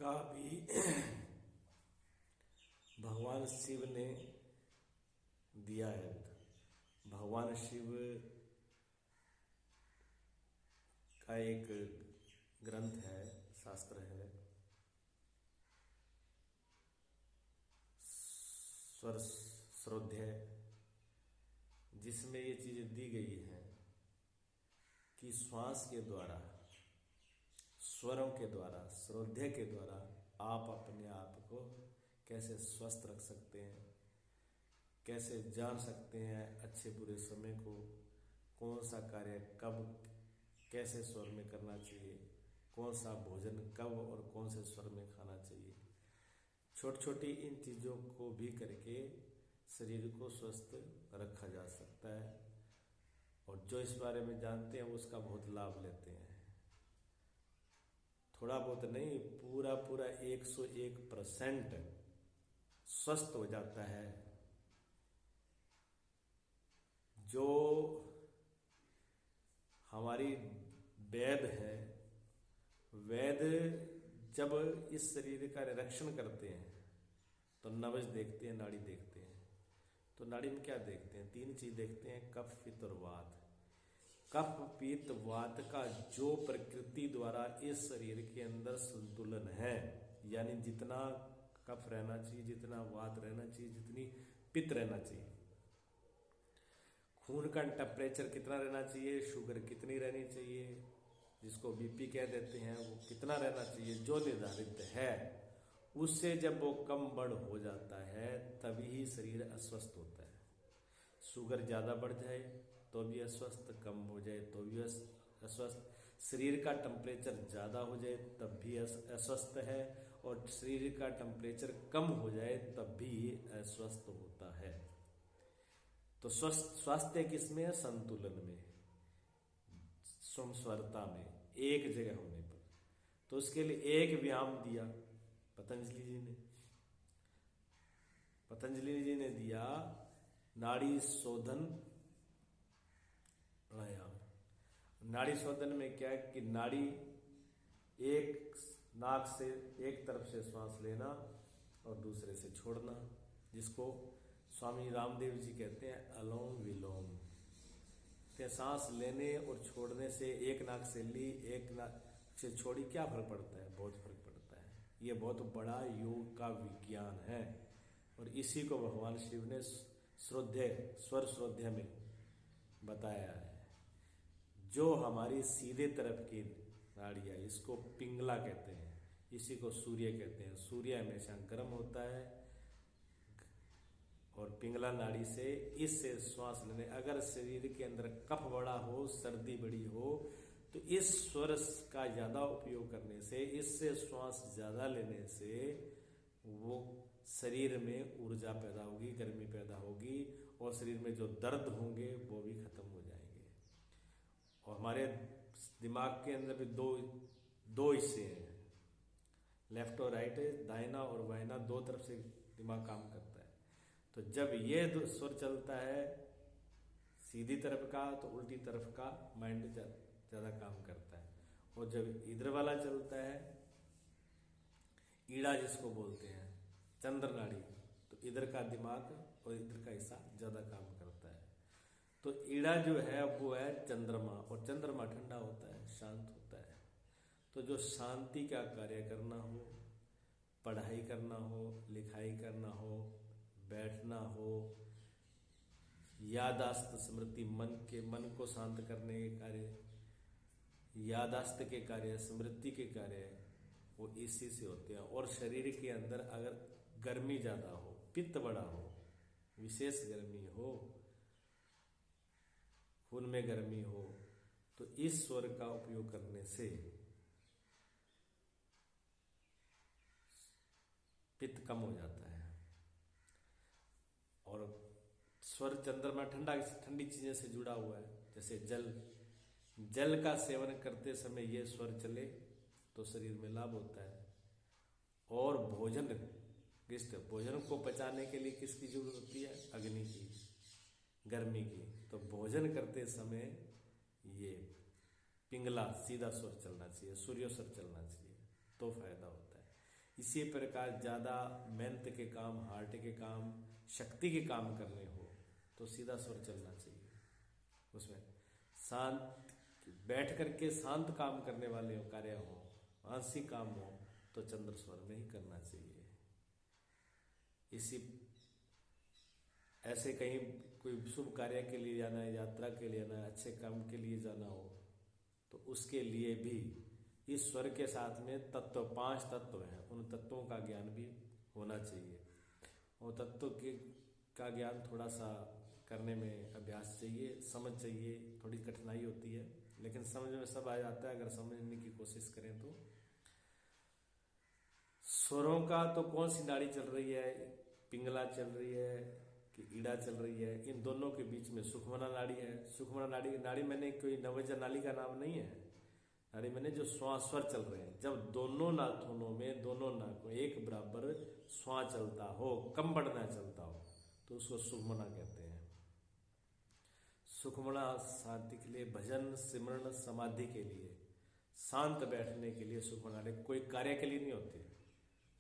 का भी भगवान शिव ने दिया है। भगवान शिव का एक ग्रंथ है, शास्त्र है, स्वर श्रोध्याय, जिसमें ये चीजें दी गई हैं कि श्वास के द्वारा, स्वरों के द्वारा, श्रोध्याय के द्वारा आप अपने आप को कैसे स्वस्थ रख सकते हैं, कैसे जान सकते हैं अच्छे बुरे समय को, कौन सा कार्य कब कैसे स्वर में करना चाहिए, कौन सा भोजन कब और कौन से स्वर में खाना चाहिए। छोटी छोटी इन चीज़ों को भी करके शरीर को स्वस्थ रखा जा सकता है, और जो इस बारे में जानते हैं वो उसका बहुत लाभ लेते हैं। थोड़ा बहुत नहीं, पूरा पूरा 101% स्वस्थ हो जाता है। जो हमारी वेद है, वेद जब इस शरीर का निरीक्षण करते हैं तो नब्ज देखते हैं, नाड़ी देखते हैं। तो नाड़ी में क्या देखते हैं? 3 चीज देखते हैं, कफ, पित्त और वात। कफ, पित्त, वात का जो प्रकृति द्वारा इस शरीर के अंदर संतुलन है, यानी जितना कफ रहना चाहिए, जितना वात रहना चाहिए, जितनी पित्त रहना चाहिए, खून का टेम्परेचर कितना रहना चाहिए, शुगर कितनी रहनी चाहिए, जिसको बीपी कह देते हैं, वो कितना रहना चाहिए, जो निर्धारित है, उससे जब वो कम बढ़ हो जाता है तभी ही शरीर अस्वस्थ होता है। शुगर ज्यादा बढ़ जाए तो भी अस्वस्थ, कम हो जाए तो भी अस्वस्थ, शरीर का टेम्परेचर ज्यादा हो जाए तब भी अस्वस्थ है, और शरीर का टेम्परेचर कम हो जाए तब भी अस्वस्थ होता है। तो स्वास्थ्य किसमें है? संतुलन में, समस्वरता में, एक जगह होने पर। तो उसके लिए एक व्यायाम दिया पतंजलि जी ने। पतंजलि जी ने दिया नाड़ी शोधन प्राणायाम। नाड़ी शोधन में क्या है कि नाड़ी, एक नाक से एक तरफ से श्वास लेना और दूसरे से छोड़ना, जिसको स्वामी रामदेव जी कहते हैं अलोम विलोम। सांस लेने और छोड़ने से, एक नाक से ली, एक नाक से छोड़ी, क्या फर्क पड़ता है? बहुत फर्क पड़ता है। ये बहुत बड़ा योग का विज्ञान है, और इसी को भगवान शिव ने श्रोध्याय, स्वर श्रोध्याय में बताया है। जो हमारी सीधे तरफ की नाड़ियां, इसको पिंगला कहते हैं, इसी को सूर्य कहते हैं। सूर्य हमेशा गर्म होता है, और पिंगला नाड़ी से, इससे श्वास लेने, अगर शरीर के अंदर कफ बड़ा हो, सर्दी बड़ी हो, तो इस स्वर का ज्यादा उपयोग करने से, इससे श्वास ज्यादा लेने से वो शरीर में ऊर्जा पैदा होगी, गर्मी पैदा होगी, और शरीर में जो दर्द होंगे वो भी खत्म हो जाएंगे। और हमारे दिमाग के अंदर भी दो हिस्से हैं, लेफ्ट और राइट, दाहिना और बाइना, 2 तरफ से दिमाग काम करता है। तो जब ये स्वर चलता है सीधी तरफ का, तो उल्टी तरफ का माइंड ज्यादा काम करता है, और जब इधर वाला चलता है, ईड़ा जिसको बोलते हैं, चंद्र नाड़ी, तो इधर का दिमाग और इधर का हिस्सा ज्यादा काम करता है। तो ईड़ा जो है वो है चंद्रमा, और चंद्रमा ठंडा होता है, शांत होता है। तो जो शांति का कार्य करना हो, पढ़ाई करना हो, लिखाई करना हो, बैठना हो, यादाश्त स्मृति, मन को शांत करने के कार्य, यादाश्त के कार्य, स्मृति के कार्य, वो इसी से होते हैं। और शरीर के अंदर अगर गर्मी ज्यादा हो, पित्त बड़ा हो, विशेष गर्मी हो, खून में गर्मी हो, तो इस स्वर का उपयोग करने से पित्त कम हो जाता है। और स्वर चंद्रमा ठंडी चीजें से जुड़ा हुआ है, जैसे जल का सेवन करते समय ये स्वर चले तो शरीर में लाभ होता है। और भोजन को पचाने के लिए किसकी जरूरत होती है? अग्नि की, गर्मी की। तो भोजन करते समय ये पिंगला सीधा स्वर चलना चाहिए, सूर्य स्वर चलना चाहिए, तो फायदा होता है। इसी प्रकार ज़्यादा मेहनत के काम, हार्ट के काम, शक्ति के काम करने हो तो सीधा स्वर चलना चाहिए। उसमें शांत बैठ करके शांत काम करने वाले हो, कार्य हो, मानसिक काम हो तो चंद्र स्वर में ही करना चाहिए। इसी ऐसे कहीं कोई शुभ कार्य के लिए जाना है, यात्रा के लिए जाना है, अच्छे काम के लिए जाना हो तो उसके लिए भी इस स्वर के साथ में तत्व, 5 तत्व हैं, उन तत्वों का ज्ञान भी होना चाहिए। और तत्व के का ज्ञान थोड़ा सा करने में अभ्यास चाहिए, समझ चाहिए, थोड़ी कठिनाई होती है लेकिन समझ में सब आ जाता है अगर समझने की कोशिश करें तो। स्वरों का तो कौन सी नाड़ी चल रही है, पिंगला चल रही है कि ईड़ा चल रही है, इन दोनों के बीच में सुखमना नाड़ी है। सुखमना नाड़ी, नाड़ी मैंने कोई नवजा नाली का नाम नहीं है, नाड़ी मैंने जो श्वास स्वर चल रहे हैं, जब दोनों नाखूनों में, दोनों नाकों एक बराबर श्वास चलता हो, कंबड़ ना चलता हो तो उसको सुखमना कहते हैं। सुखमना शांति के लिए, भजन सिमरन समाधि के लिए, शांत बैठने के लिए सुखमना नाड़ी, कोई कार्य के लिए नहीं होती।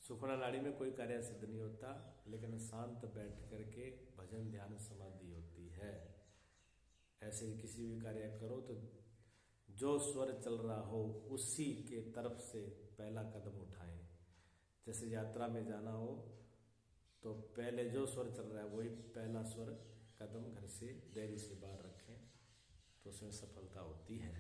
सुखमना नाड़ी में कोई कार्य सिद्ध नहीं होता लेकिन शांत बैठ करके भजन ध्यान समाधि होती है। ऐसे ही किसी भी कार्य करो तो जो स्वर चल रहा हो उसी के तरफ से पहला कदम उठाएं। जैसे यात्रा में जाना हो तो पहले जो स्वर चल रहा है वही पहला स्वर कदम घर से, धैर्य से बाहर रखें तो उसमें सफलता होती है।